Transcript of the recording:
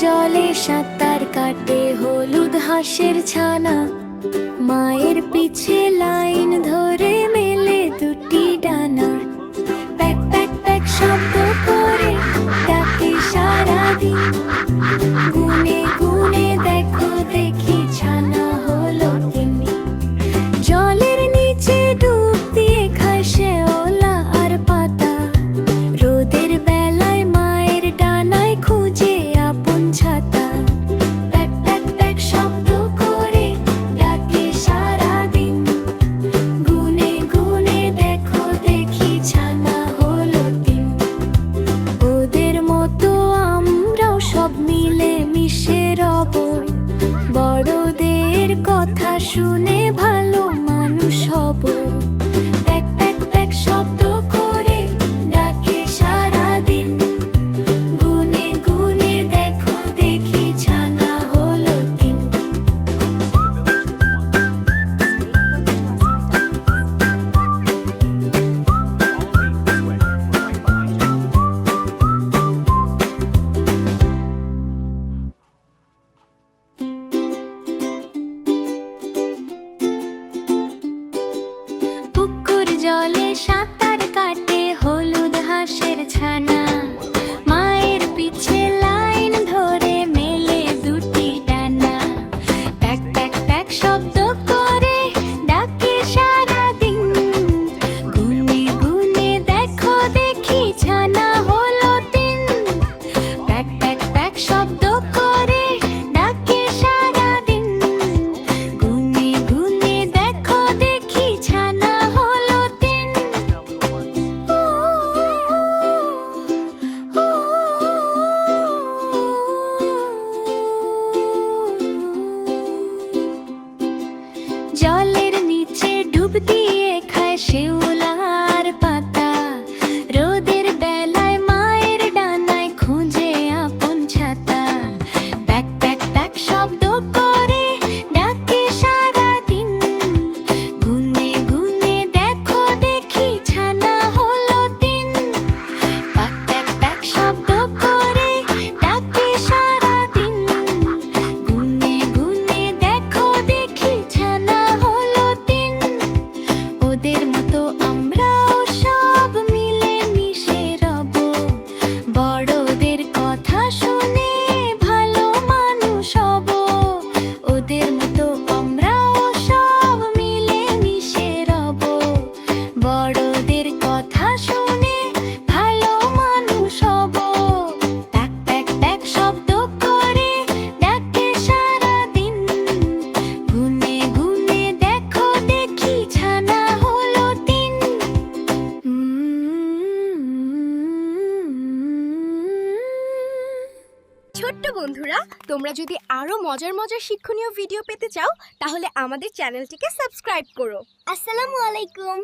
জলে সাঁতার কাটে হলুদ হাঁসের ছানা, মায়ের পিছে লাইন ধরে মেলে দুটি ডানা। প্যাক প্যাক প্যাক শব্দ করে ডাকে সারাদিন, গুনে গুনে দেখো দেখি ছানা হলো তিন। জলের নিচে ডুব দিয়ে খায় শেওলা আর পাতা, রোদের বেলায় মায়ের ডানায় খুঁজে আপন ছাতা। প্যাক প্যাক প্যাক শব্দ করে ডাকে সারাদিন, গুনে গুনে দেখো দেখি ছানা হলো তিন। ওদের মতো আমরাও সব মিলে মিশে রব, বড়দের কথা শুনে ভালো মানুষ হব। প্যাক প্যাক প্যাক শব্দ করে ডাকে সারাদিন, গুনে গুনে দেখো দেখি ছানা হলো তিন। পুকুর জলে সাঁতার কাটে হলুদ হাঁসের ছানা, মায়ের পিছে লাইন ধরে মেলে দুটি ডানা। প্যাক প্যাক প্যাক শব্দ করে ডাকে সারাদিন, গুনে গুনে দেখো দেখি ছানা হলো তিন। প্যাক প্যাক প্যাক শব্দ করে ডাকে সারাদিন, গুনে গুনে দেখো দেখি ছানা হলো তিন। জলের নিচে ডুব দিয়ে খায় শেওলা আর পাতা, রোদের বেলায় মায়ের ডানায় খুঁজে আপন ছাতা। প্যাক প্যাক প্যাক শব্দ করে ডাকে সারাদিন, গুনে গুনে দেখো দেখি ছানা হলো তিন। প্যাক প্যাক প্যাক শব্দ করে ডাকে সারাদিন, গুনে গুনে দেখো দেখি ছানা হলো তিন। ওদের মতো আমরাও সব মিলে মিশে রব, বড়দের কথা শুনে ভালো মানুষ হব। ওদের মতো আমরাও সব মিলে মিশে রব, বড়দের কথা শুনে ভালো মানুষ হব। প্যাক প্যাক প্যাক শব্দ করে ডাকে সারাদিন, গুনে গুনে দেখো দেখি ছানা হলো তিন। ছোট্ট বন্ধুরা, তোমরা যদি আরো মজার মজার শিক্ষণীয় ভিডিও পেতে চাও তাহলে আমাদের চ্যানেলটিকে সাবস্ক্রাইব করো। আসসালামু আলাইকুম।